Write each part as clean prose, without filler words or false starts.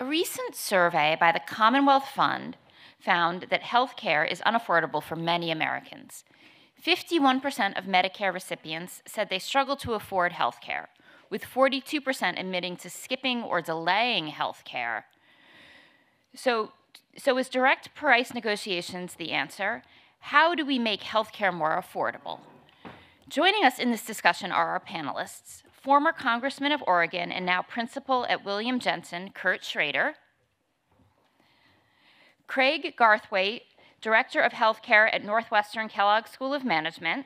A recent survey by the Commonwealth Fund found that health care is unaffordable for many Americans. 51% of Medicare recipients said they struggle to afford health care, with 42% admitting to skipping or delaying health care. So is direct price negotiations the answer? How do we make health care more affordable? Joining us in this discussion are our panelists, former Congressman of Oregon and now principal at William Jensen, Schrader, Craig Garthwaite, Director of Healthcare at Northwestern Kellogg School of Management,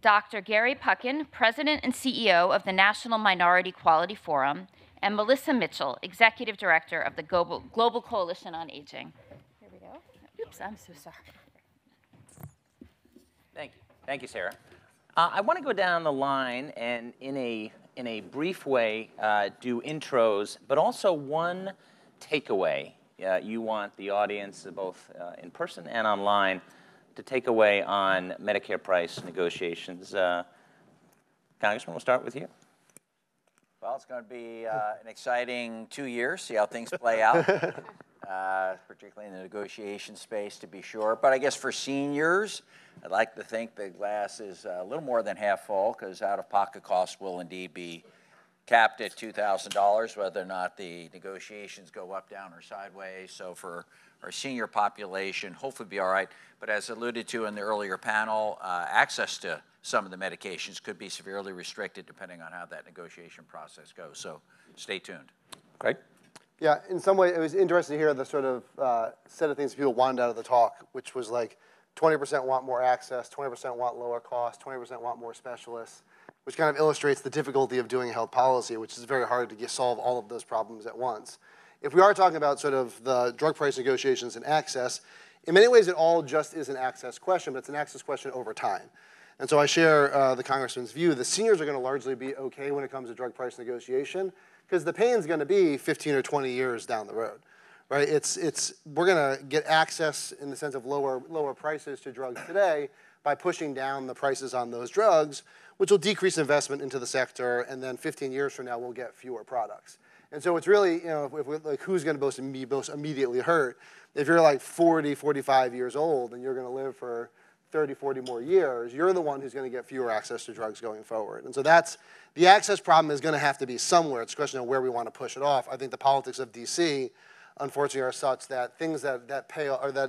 Dr. Gary Puckrein, President and CEO of the National Minority Quality Forum, and Melissa Mitchell, Executive Director of the Global Coalition on Aging. Here we go. Oops, I'm so sorry. Thank you. Thank you, Sarah. I want to go down the line and in a brief way do intros, but also one takeaway you want the audience, both in person and online, to take away on Medicare price negotiations. Congressman, we'll start with you. Well, it's going to be an exciting 2 years, see how things play out, particularly in the negotiation space, to be sure. But I guess for seniors, I'd like to think the glass is a little more than half full, because out-of-pocket costs will indeed be capped at $2,000, whether or not the negotiations go up, down, or sideways. So for our senior population, hopefully be all right. But as alluded to in the earlier panel, access to some of the medications could be severely restricted depending on how that negotiation process goes. So stay tuned. Great. Yeah, in some way, it was interesting to hear the sort of set of things people wanted out of the talk, which was like 20% want more access, 20% want lower cost, 20% want more specialists, which kind of illustrates the difficulty of doing health policy, which is very hard to solve all of those problems at once. If we are talking about sort of the drug price negotiations and access, in many ways it all just is an access question, but it's an access question over time. And so I share the Congressman's view. The seniors are going to largely be okay when it comes to drug price negotiation, because the pain's going to be 15 or 20 years down the road, right? We're going to get access in the sense of lower prices to drugs today by pushing down the prices on those drugs, which will decrease investment into the sector, and then 15 years from now we'll get fewer products. And so it's really, you know, if we're, like, who's going to be most immediately hurt? If you're like 40, 45 years old and you're going to live for 30, 40 more years, you're the one who's going to get fewer access to drugs going forward. And so the access problem is going to have to be somewhere. It's a question of where we want to push it off. I think the politics of DC, unfortunately, are such that things that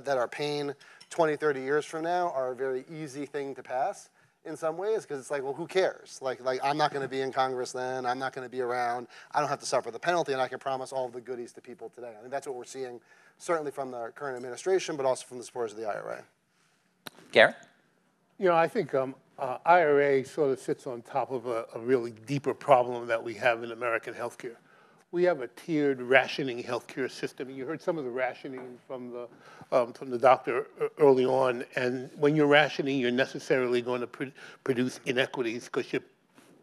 are paying 20, 30 years from now are a very easy thing to pass in some ways, because it's like, well, who cares? Like I'm not going to be in Congress then. I'm not going to be around. I don't have to suffer the penalty, and I can promise all of the goodies to people today. I think that's what we're seeing, certainly from the current administration, but also from the supporters of the IRA. Gary? You know, I think IRA sort of sits on top of a really deeper problem that we have in American healthcare. We have a tiered rationing healthcare system. You heard some of the rationing from the doctor early on. And when you're rationing, you're necessarily going to produce inequities because you're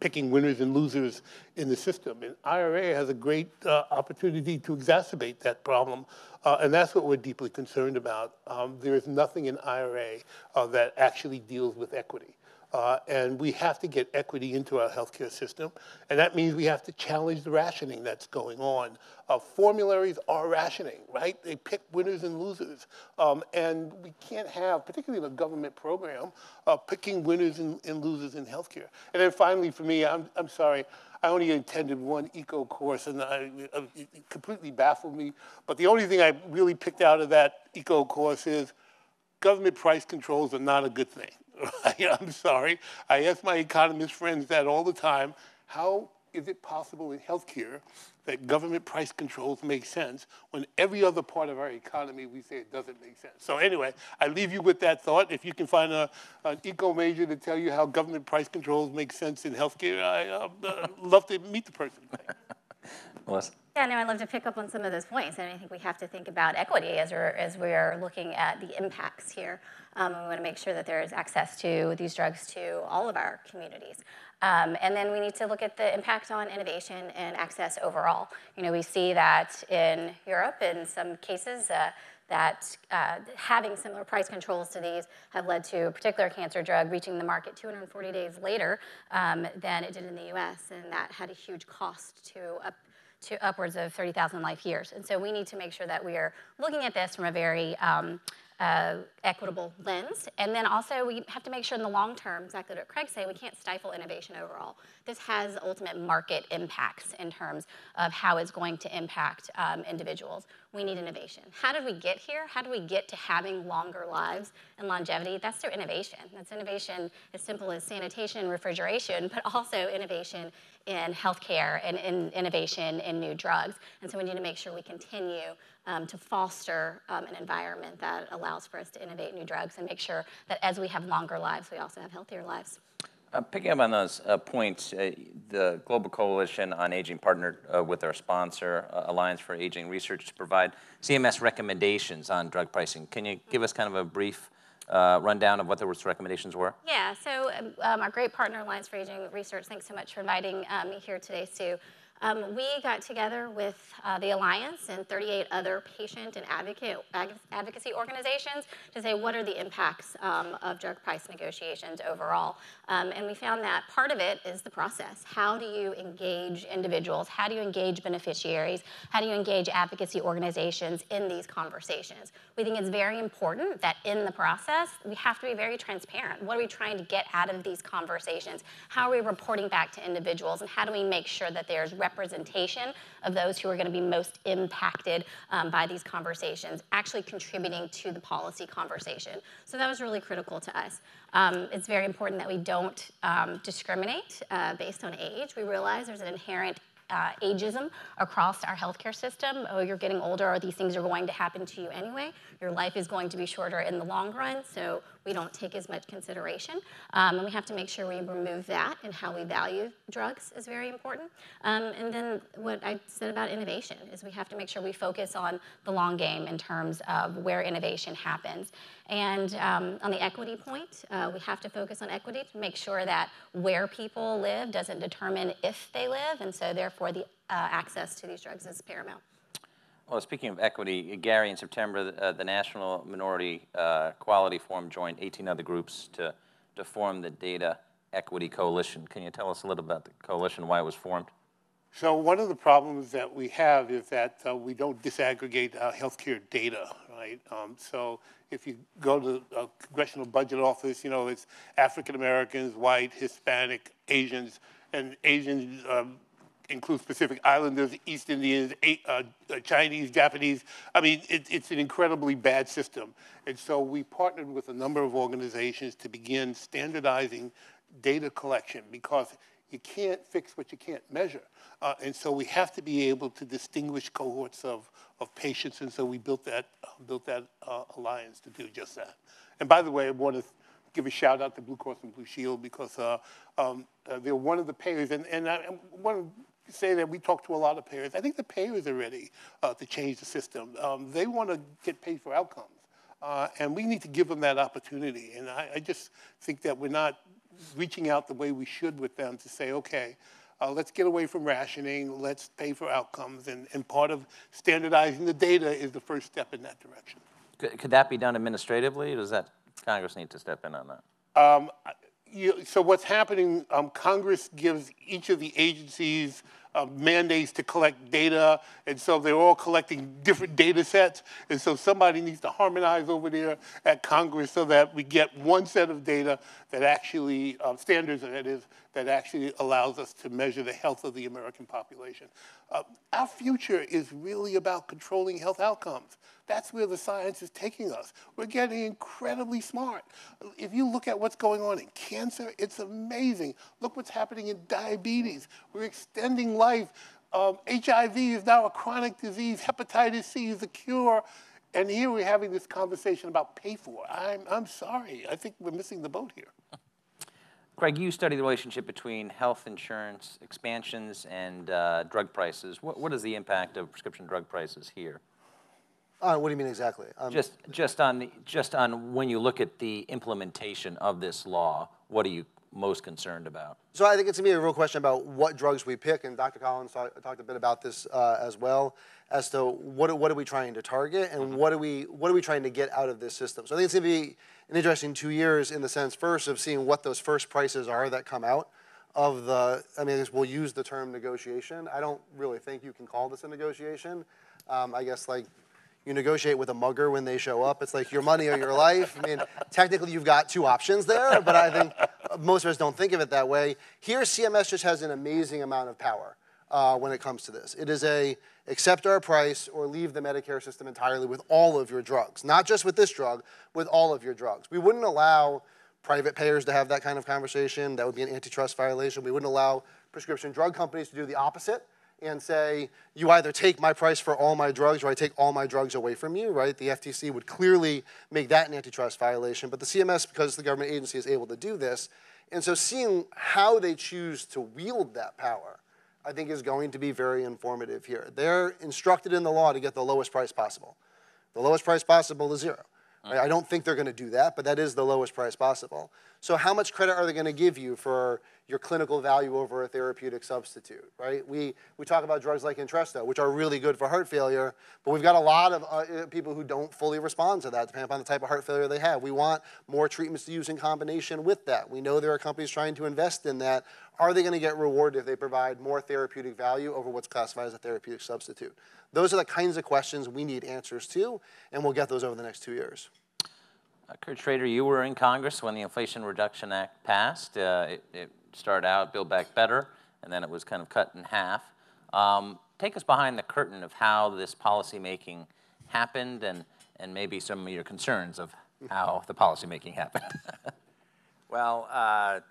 picking winners and losers in the system. And IRA has a great opportunity to exacerbate that problem. And that's what we're deeply concerned about. There is nothing in IRA that actually deals with equity. And we have to get equity into our healthcare system. And that means we have to challenge the rationing that's going on. Formularies are rationing, right? They pick winners and losers. And we can't have, particularly in a government program, picking winners and losers in healthcare. And then finally, for me, I'm sorry, I only attended one eco course, and it completely baffled me. But the only thing I really picked out of that eco course is government price controls are not a good thing. I'm sorry. I ask my economist friends that all the time. How is it possible in healthcare that government price controls make sense when every other part of our economy we say it doesn't make sense? So anyway, I leave you with that thought. If you can find an eco major to tell you how government price controls make sense in healthcare, I'd love to meet the person. Melissa? Yeah, no, I'd love to pick up on some of those points, and I think we have to think about equity as we're looking at the impacts here. We want to make sure that there is access to these drugs to all of our communities. And then we need to look at the impact on innovation and access overall. You know, we see that in Europe, in some cases, that having similar price controls to these have led to a particular cancer drug reaching the market 240 days later than it did in the US, and that had a huge cost to upwards of 30,000 life years. And so we need to make sure that we are looking at this from a very equitable lens. And then also we have to make sure in the long term, exactly what Craig said, we can't stifle innovation overall. This has ultimate market impacts in terms of how it's going to impact individuals. We need innovation. How did we get here? How do we get to having longer lives and longevity? That's through innovation. That's innovation as simple as sanitation and refrigeration, but also innovation in healthcare and in innovation in new drugs. And so we need to make sure we continue to foster an environment that allows for us to innovate new drugs and make sure that as we have longer lives, we also have healthier lives. Picking up on those points, the Global Coalition on Aging partnered with our sponsor, Alliance for Aging Research, to provide CMS recommendations on drug pricing. Can you give us kind of a brief rundown of what those recommendations were? Yeah, so our great partner, Alliance for Aging Research, thanks so much for inviting me here today, Sue. We got together with the Alliance and 38 other patient and advocacy organizations to say what are the impacts of drug price negotiations overall. And we found that part of it is the process. How do you engage individuals? How do you engage beneficiaries? How do you engage advocacy organizations in these conversations? We think it's very important that in the process, we have to be very transparent. What are we trying to get out of these conversations? How are we reporting back to individuals? And how do we make sure that there's representation of those who are going to be most impacted by these conversations, actually contributing to the policy conversation. So that was really critical to us. It's very important that we don't discriminate based on age. We realize there's an inherent ageism across our healthcare system. Oh, you're getting older, or these things are going to happen to you anyway. Your life is going to be shorter in the long run, so we don't take as much consideration. And we have to make sure we remove that, and how we value drugs is very important. And then what I said about innovation is we have to make sure we focus on the long game in terms of where innovation happens. And on the equity point, we have to focus on equity to make sure that where people live doesn't determine if they live, and so therefore the access to these drugs is paramount. Well, speaking of equity, Gary, in September, the National Minority Quality Forum joined 18 other groups to form the Data Equity Coalition. Can you tell us a little about the coalition, why it was formed? So one of the problems that we have is that we don't disaggregate healthcare data, right? So if you go to the Congressional Budget Office, you know, it's African Americans, white, Hispanic, Asians, and Asians include Pacific Islanders, East Indians, Chinese, Japanese. I mean, it's an incredibly bad system. And so we partnered with a number of organizations to begin standardizing data collection, because you can't fix what you can't measure. And so we have to be able to distinguish cohorts of patients, and so we built that alliance to do just that. And by the way, I want to give a shout out to Blue Cross and Blue Shield, because they're one of the payers, and I want to say that we talk to a lot of payers. I think the payers are ready to change the system. They want to get paid for outcomes, and we need to give them that opportunity. And I just think that we're not reaching out the way we should with them to say, okay, let's get away from rationing, let's pay for outcomes, and part of standardizing the data is the first step in that direction. Could that be done administratively, or does that Congress need to step in on that? So what's happening, Congress gives each of the agencies mandates to collect data, and so they're all collecting different data sets, and so somebody needs to harmonize over there at Congress so that we get one set of data that actually, standards that is, that actually allows us to measure the health of the American population. Our future is really about controlling health outcomes. That's where the science is taking us. We're getting incredibly smart. If you look at what's going on in cancer, it's amazing. Look what's happening in diabetes. We're extending life. HIV is now a chronic disease. Hepatitis C is a cure. And here we're having this conversation about pay for. I'm sorry. I think we're missing the boat here. Craig, you study the relationship between health insurance expansions and drug prices. What is the impact of prescription drug prices here? What do you mean exactly? Just on when you look at the implementation of this law, what are you most concerned about? So I think it's going to be a real question about what drugs we pick, and Dr. Collins talked a bit about this as well, as to what are we trying to target, and what are we trying to get out of this system. So I think it's going to be an interesting 2 years in the sense, first, of seeing what those first prices are that come out. of the, I mean, I guess we'll use the term negotiation. I don't really think you can call this a negotiation. I guess like you negotiate with a mugger when they show up. It's like your money or your life. I mean, technically you've got two options there, but I think most of us don't think of it that way. Here, CMS just has an amazing amount of power when it comes to this. It is a accept our price or leave the Medicare system entirely with all of your drugs. Not just with this drug, with all of your drugs. We wouldn't allow private payers to have that kind of conversation. That would be an antitrust violation. We wouldn't allow prescription drug companies to do the opposite and say, you either take my price for all my drugs or I take all my drugs away from you, right? The FTC would clearly make that an antitrust violation. But the CMS, because the government agency, is able to do this. And so seeing how they choose to wield that power, I think is going to be very informative here. They're instructed in the law to get the lowest price possible. The lowest price possible is zero. Right? I don't think they're going to do that, but that is the lowest price possible. So how much credit are they going to give you for your clinical value over a therapeutic substitute, right? We talk about drugs like Entresto, which are really good for heart failure, but we've got a lot of people who don't fully respond to that, depending upon the type of heart failure they have. We want more treatments to use in combination with that. We know there are companies trying to invest in that. Are they going to get rewarded if they provide more therapeutic value over what's classified as a therapeutic substitute? Those are the kinds of questions we need answers to, and we'll get those over the next 2 years. Kurt Schrader, you were in Congress when the Inflation Reduction Act passed. It started out Build Back Better, and then it was kind of cut in half. Take us behind the curtain of how this policymaking happened and maybe some of your concerns of how the policymaking happened. Well,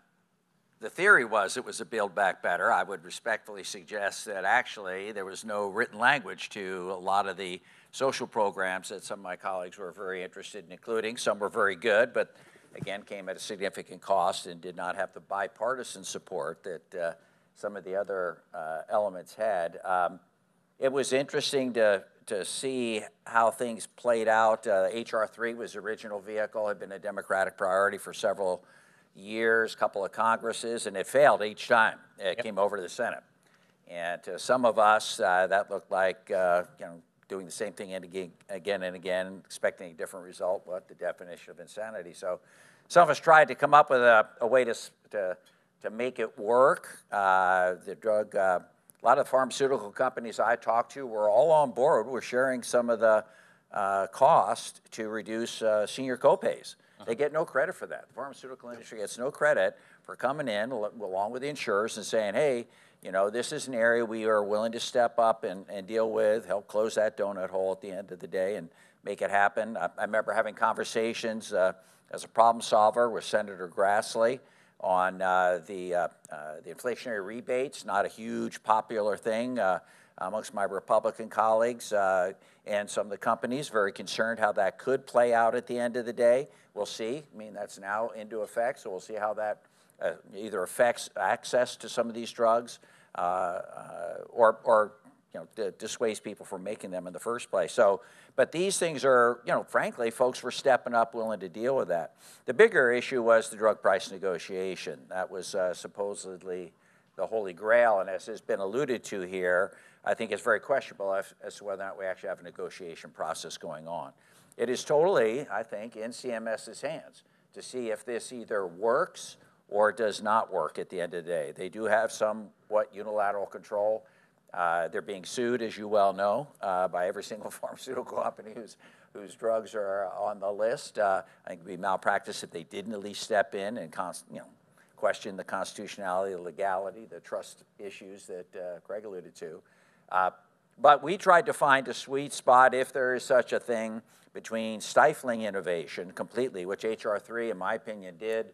the theory was it was a Build Back Better. I would respectfully suggest that actually there was no written language to a lot of the social programs that some of my colleagues were very interested in including. Some were very good, but again, came at a significant cost and did not have the bipartisan support that some of the other elements had. It was interesting to see how things played out. H.R. 3 was the original vehicle, had been a Democratic priority for several years, couple of Congresses, and it failed each time it came over to the Senate. And to some of us, that looked like doing the same thing again and again, expecting a different result, but the definition of insanity. So some of us tried to come up with a way to make it work. The drug, a lot of pharmaceutical companies I talked to were all on board. We're sharing some of the cost to reduce senior copays. They get no credit for that. The pharmaceutical industry gets no credit for coming in along with the insurers and saying, hey, you know, this is an area we are willing to step up and deal with, help close that donut hole at the end of the day and make it happen. I remember having conversations as a problem solver with Senator Grassley on the inflationary rebates, not a huge popular thing amongst my Republican colleagues and some of the companies, very concerned how that could play out at the end of the day. We'll see. I mean, that's now into effect, so we'll see how that either affects access to some of these drugs or you know, dissuades people from making them in the first place. So, but these things are, you know, frankly, folks were stepping up, willing to deal with that. The bigger issue was the drug price negotiation. That was supposedly the holy grail, and as has been alluded to here, I think it's very questionable as to whether or not we actually have a negotiation process going on. It is totally, I think, in CMS's hands to see if this either works or does not work at the end of the day. They do have somewhat unilateral control. They're being sued, as you well know, by every single pharmaceutical company whose drugs are on the list. I think it would be malpractice if they didn't at least step in and question the constitutionality, the legality, the trust issues that Greg alluded to. But we tried to find a sweet spot, if there is such a thing, between stifling innovation completely, which H.R. 3, in my opinion, did.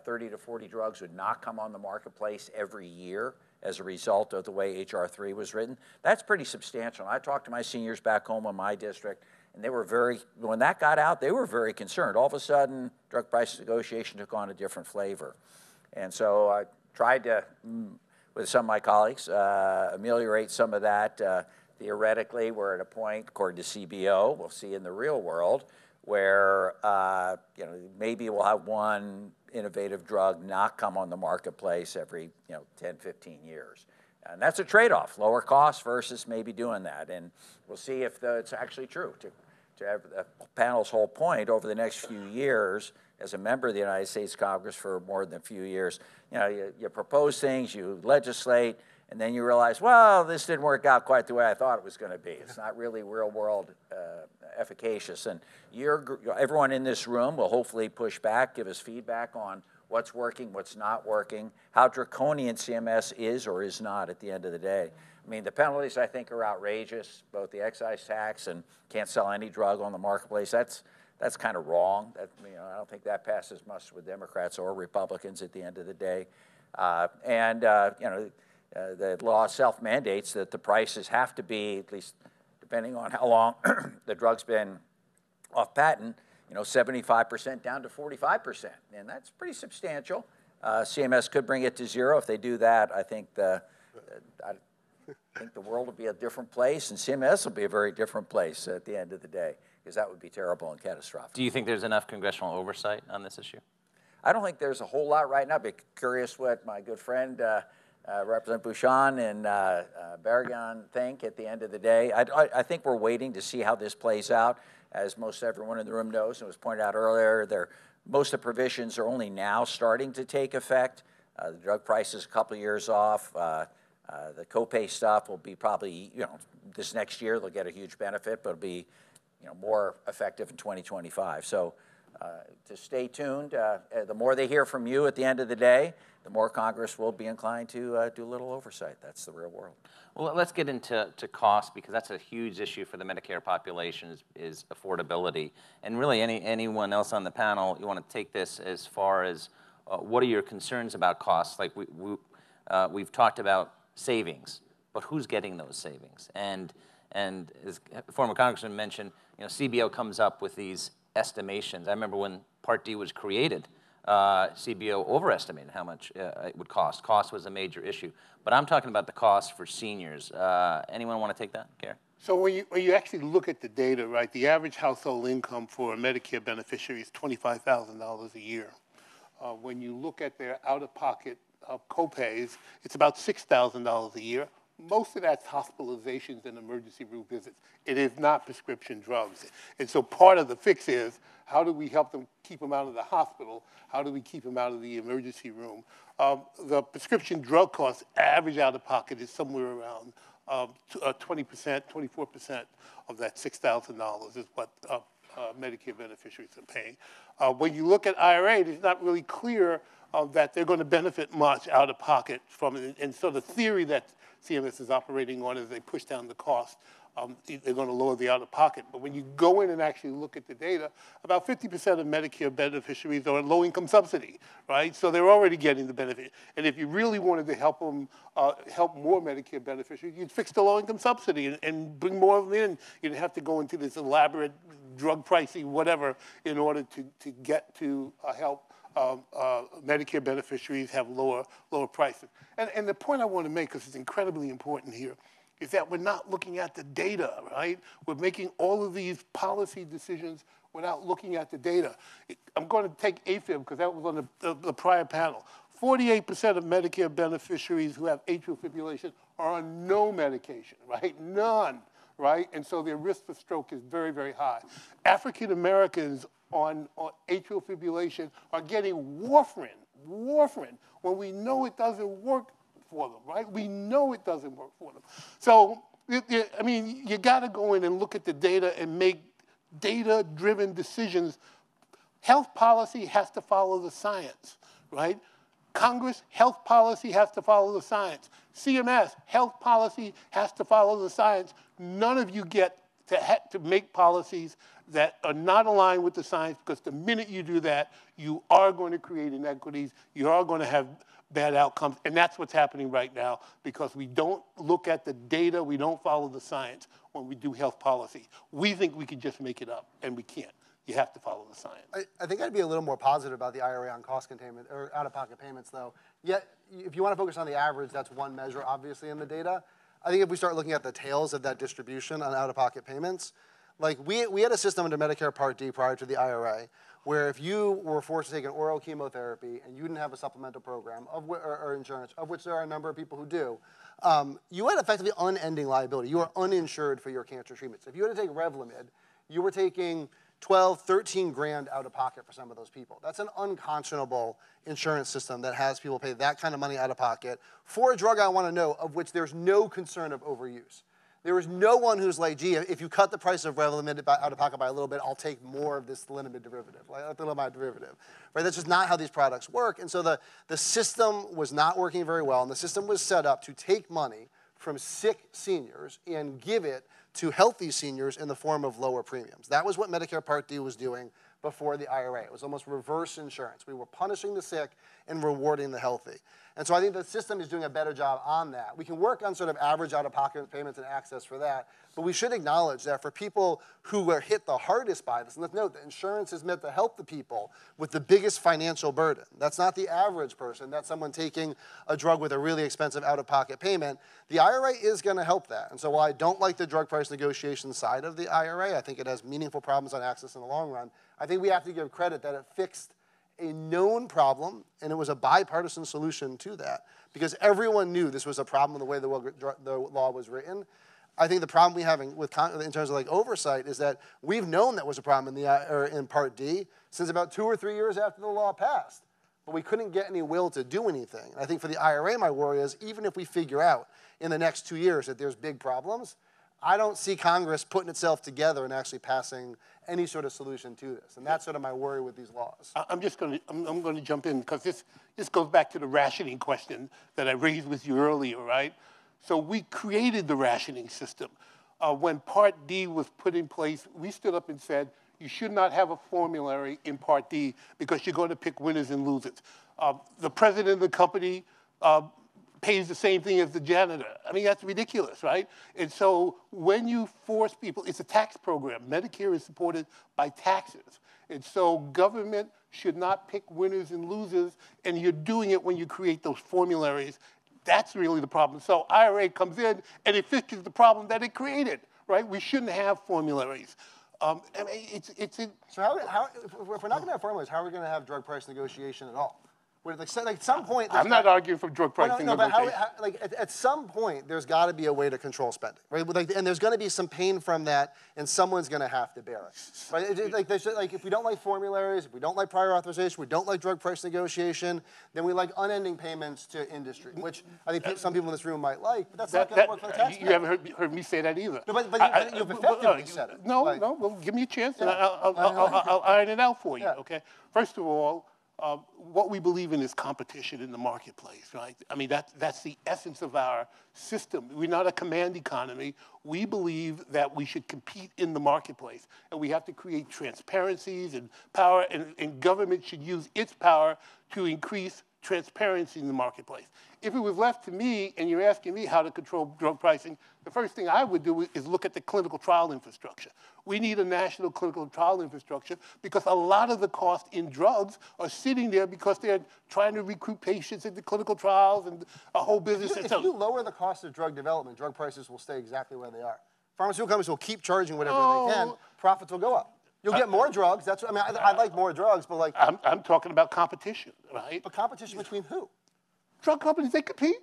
30 to 40 drugs would not come on the marketplace every year as a result of the way H.R. 3 was written. That's pretty substantial. I talked to my seniors back home in my district, and they were when that got out, they were very concerned. All of a sudden, drug price negotiation took on a different flavor. And so I tried to, with some of my colleagues, ameliorate some of that. Theoretically, we're at a point, according to CBO, we'll see in the real world, where maybe we'll have one innovative drug not come on the marketplace every 10, 15 years. And that's a trade-off, lower cost versus maybe doing that. And we'll see if it's actually true. To have the panel's whole point over the next few years, as a member of the United States Congress for more than a few years. You know, you propose things, you legislate, and then you realize, well, this didn't work out quite the way I thought it was going to be. It's not really real world efficacious. And everyone in this room will hopefully push back, give us feedback on what's working, what's not working, how draconian CMS is or is not at the end of the day. I mean, the penalties, I think, are outrageous, both the excise tax and can't sell any drug on the marketplace. That's kind of wrong. You know, I don't think that passes muster with Democrats or Republicans at the end of the day. You know, the law self-mandates that the prices have to be, at least depending on how long the drug's been off patent, you know, 75% down to 45%. And that's pretty substantial. CMS could bring it to zero. If they do that, I think the world will be a different place, and CMS will be a very different place at the end of the day, because that would be terrible and catastrophic. Do you think there's enough congressional oversight on this issue? I don't think there's a whole lot right now. I'd be curious what my good friend Representative Bouchon and Barragan think at the end of the day. I think we're waiting to see how this plays out. As most everyone in the room knows, and was pointed out earlier, most of the provisions are only now starting to take effect. The drug price is a couple of years off. The copay stuff will be probably, you know, this next year they'll get a huge benefit, but it'll be, you know, more effective in 2025. So to stay tuned. The more they hear from you at the end of the day, the more Congress will be inclined to do a little oversight. That's the real world. Well, let's get into cost, because that's a huge issue for the Medicare population is affordability. And really, anyone else on the panel, you want to take this as far as what are your concerns about costs? Like we've talked about savings, but who's getting those savings? And as former Congressman mentioned, you know, CBO comes up with these estimations. I remember when Part D was created, CBO overestimated how much it would cost. Cost was a major issue. But I'm talking about the cost for seniors. Anyone want to take that, Karen? So when you actually look at the data, right, the average household income for a Medicare beneficiary is $25,000 a year. When you look at their out-of-pocket copays, it's about $6,000 a year. Most of that's hospitalizations and emergency room visits. It is not prescription drugs. And so part of the fix is, how do we help them keep them out of the hospital? How do we keep them out of the emergency room? The prescription drug cost average out of pocket is somewhere around 20%, 24% of that $6,000 is what Medicare beneficiaries are paying. When you look at IRA, it's not really clear that they're going to benefit much out of pocket from it. And so the theory that CMS is operating on is they push down the cost. They're going to lower the out-of-pocket. But when you go in and actually look at the data, about 50% of Medicare beneficiaries are on low-income subsidy, right? So they're already getting the benefit. And if you really wanted to help them, help more Medicare beneficiaries, you'd fix the low-income subsidy and bring more of them in. You'd have to go into this elaborate drug pricing, whatever, in order to get to help Medicare beneficiaries have lower prices. And the point I want to make, because it's incredibly important here, is that we're not looking at the data, right? We're making all of these policy decisions without looking at the data. I'm going to take AFib, because that was on the prior panel. 48% of Medicare beneficiaries who have atrial fibrillation are on no medication, right? None, right? And so their risk for stroke is very, very high. African Americans on atrial fibrillation are getting warfarin, when we know it doesn't work for them, right? We know it doesn't work for them. So, I mean, you got to go in and look at the data and make data-driven decisions. Health policy has to follow the science, right? Congress, health policy has to follow the science. CMS, health policy has to follow the science. None of you get to make policies that are not aligned with the science, because the minute you do that, you are going to create inequities, you are going to have bad outcomes, and that's what's happening right now, because we don't look at the data, we don't follow the science when we do health policy. We think we can just make it up, and we can't. You have to follow the science. I think I'd be a little more positive about the IRA on cost containment, or out-of-pocket payments, though. Yet, if you want to focus on the average, that's one measure, obviously, in the data. I think if we start looking at the tails of that distribution on out-of-pocket payments, like we had a system under Medicare Part D prior to the IRA, where if you were forced to take an oral chemotherapy and you didn't have a supplemental program or insurance, of which there are a number of people who do, you had effectively unending liability. You were uninsured for your cancer treatments. If you had to take Revlimid, you were taking 12, 13 grand out of pocket for some of those people. That's an unconscionable insurance system that has people pay that kind of money out of pocket for a drug I want to know of which there's no concern of overuse. There is no one who's like, gee, if you cut the price of Revlimid out of pocket by a little bit, I'll take more of this thalidomide derivative, like thalidomide derivative. Right? That's just not how these products work. And so the system was not working very well, and the system was set up to take money from sick seniors and give it to healthy seniors in the form of lower premiums. That was what Medicare Part D was doing before the IRA. It was almost reverse insurance. We were punishing the sick and rewarding the healthy. And so I think the system is doing a better job on that. We can work on sort of average out-of-pocket payments and access for that, but we should acknowledge that for people who were hit the hardest by this, and let's note that insurance is meant to help the people with the biggest financial burden. That's not the average person. That's someone taking a drug with a really expensive out-of-pocket payment. The IRA is going to help that. And so while I don't like the drug price negotiation side of the IRA, I think it has meaningful problems on access in the long run, I think we have to give credit that it fixed a known problem, and it was a bipartisan solution to that, because everyone knew this was a problem the way the law was written. I think the problem we have in terms of like oversight is that we've known that was a problem in Part D since about 2 or 3 years after the law passed, but we couldn't get any will to do anything. And I think for the IRA, my worry is even if we figure out in the next 2 years that there's big problems, I don't see Congress putting itself together and actually passing any sort of solution to this. And that's sort of my worry with these laws. I'm going to jump in because this goes back to the rationing question that I raised with you earlier, right? So we created the rationing system. When Part D was put in place, we stood up and said, you should not have a formulary in Part D because you're going to pick winners and losers. The president of the company pays the same thing as the janitor. I mean, that's ridiculous, right? And so when you force people, it's a tax program. Medicare is supported by taxes. And so government should not pick winners and losers, and you're doing it when you create those formularies. That's really the problem. So IRA comes in, and it fixes the problem that it created, right? We shouldn't have formularies. I mean, So if we're not going to have formularies, how are we going to have drug price negotiation at all? At some point, I'm not arguing for drug pricing. No, but at some point, there's got to be a way to control spending, right? And there's going to be some pain from that, and someone's going to have to bear it, right? If we don't like formularies, if we don't like prior authorization, we don't like drug price negotiation, then we like unending payments to industry, which I think some people in this room might like, but that's not going to work for the taxpayer. You haven't heard me say that either. No, but you've effectively said it. No, well, give me a chance, and I'll iron it out for you, okay? First of all, what we believe in is competition in the marketplace, right? I mean, that's the essence of our system. We're not a command economy. We believe that we should compete in the marketplace, and we have to create transparencies and power, and government should use its power to increase transparency in the marketplace. If it was left to me, and you're asking me how to control drug pricing, the first thing I would do is look at the clinical trial infrastructure. We need a national clinical trial infrastructure because a lot of the cost in drugs are sitting there because they're trying to recruit patients into clinical trials and a whole business. If you lower the cost of drug development, drug prices will stay exactly where they are. Pharmaceutical companies will keep charging whatever they can. Profits will go up. You'll get more drugs. That's what, I mean, I'd like more drugs, but like... I'm talking about competition, right? But competition between who? Drug companies, they compete.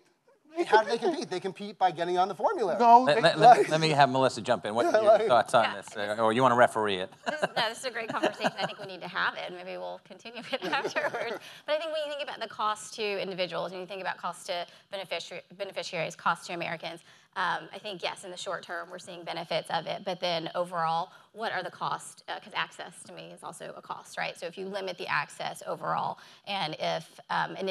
How do they compete? They compete by getting on the formula. No, let me have Melissa jump in. What are your thoughts on this? Or you want to referee it? This is a great conversation. I think we need to have it. Maybe we'll continue it afterwards. But I think when you think about the cost to individuals, and you think about cost to beneficiaries, cost to Americans, I think, yes, in the short term, we're seeing benefits of it. But then overall, what are the costs? Because access, to me, is also a cost, right? So if you limit the access overall, and if an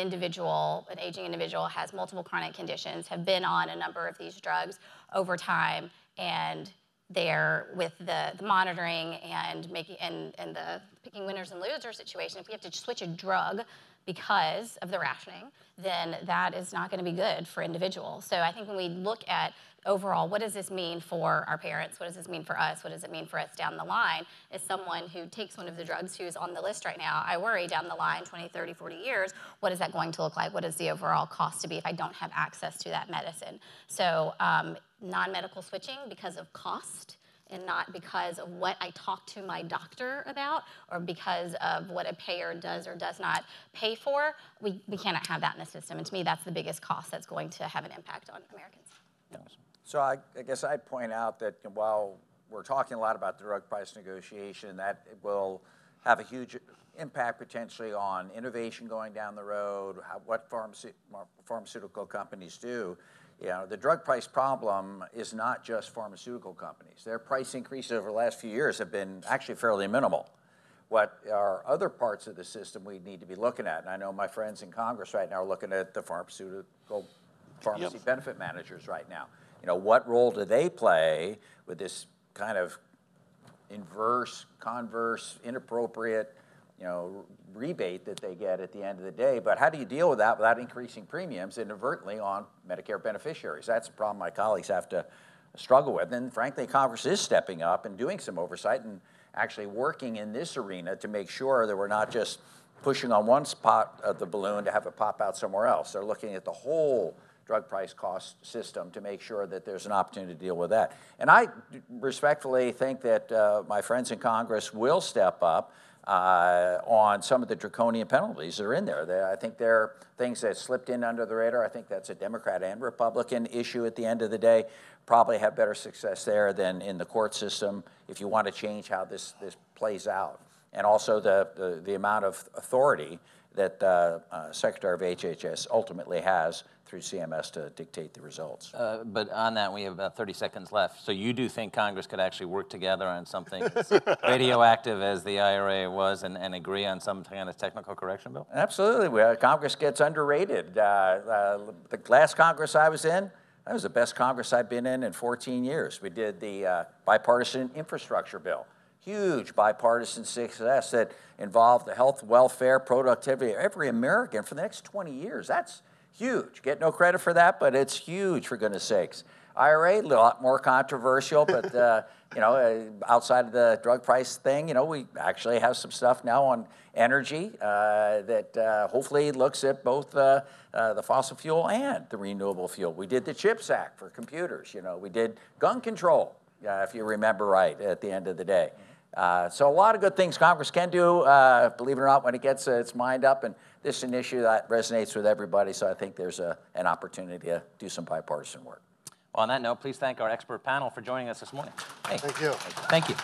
aging individual has multiple chronic conditions, have been on a number of these drugs over time, and they're with the monitoring and the picking winners and losers situation, if we have to switch a drug because of the rationing, then that is not going to be good for individuals. So I think when we look at overall, what does this mean for our parents? What does this mean for us? What does it mean for us down the line? As someone who takes one of the drugs who's on the list right now, I worry down the line, 20, 30, 40 years, what is that going to look like? What is the overall cost to be if I don't have access to that medicine? So non-medical switching because of cost, and not because of what I talk to my doctor about or because of what a payer does or does not pay for. We cannot have that in the system. And to me, that's the biggest cost that's going to have an impact on Americans. So I guess I'd point out that while we're talking a lot about the drug price negotiation. That will have a huge impact potentially on innovation going down the road, what pharmaceutical companies do. You know, the drug price problem is not just pharmaceutical companies. Their price increases over the last few years have been actually fairly minimal. What are other parts of the system we need to be looking at? And I know my friends in Congress right now are looking at the pharmacy benefit managers right now. You know, what role do they play with this kind of inverse, converse, inappropriate, you know, rebate that they get at the end of the day? But how do you deal with that without increasing premiums inadvertently on Medicare beneficiaries? That's a problem my colleagues have to struggle with. And frankly, Congress is stepping up and doing some oversight and actually working in this arena to make sure that we're not just pushing on one spot of the balloon to have it pop out somewhere else. They're looking at the whole drug price cost system to make sure that there's an opportunity to deal with that. And I respectfully think that my friends in Congress will step up on some of the draconian penalties that are in there. I think they're things that slipped in under the radar. I think that's a Democrat and Republican issue at the end of the day. Probably have better success there than in the court system if you want to change how this plays out. And also the amount of authority that Secretary of HHS ultimately has through CMS to dictate the results. But on that, we have about 30 seconds left. So you do think Congress could actually work together on something as radioactive as the IRA was and agree on some kind of technical correction bill? Absolutely. Congress gets underrated. The last Congress I was in, that was the best Congress I've been in 14 years. We did the bipartisan infrastructure bill. Huge bipartisan success that involved the health, welfare, productivity of every American for the next 20 years. That's huge. Get no credit for that, but it's huge, for goodness sakes. IRA, a lot more controversial, but you know, outside of the drug price thing, you know, we actually have some stuff now on energy that hopefully looks at both the fossil fuel and the renewable fuel. We did the CHIPS Act for computers. You know, we did gun control, if you remember right, at the end of the day. So a lot of good things Congress can do, believe it or not, when it gets its mind up. And this is an issue that resonates with everybody, so I think there's an opportunity to do some bipartisan work. Well, on that note, please thank our expert panel for joining us this morning. Hey. Thank you. Thank you.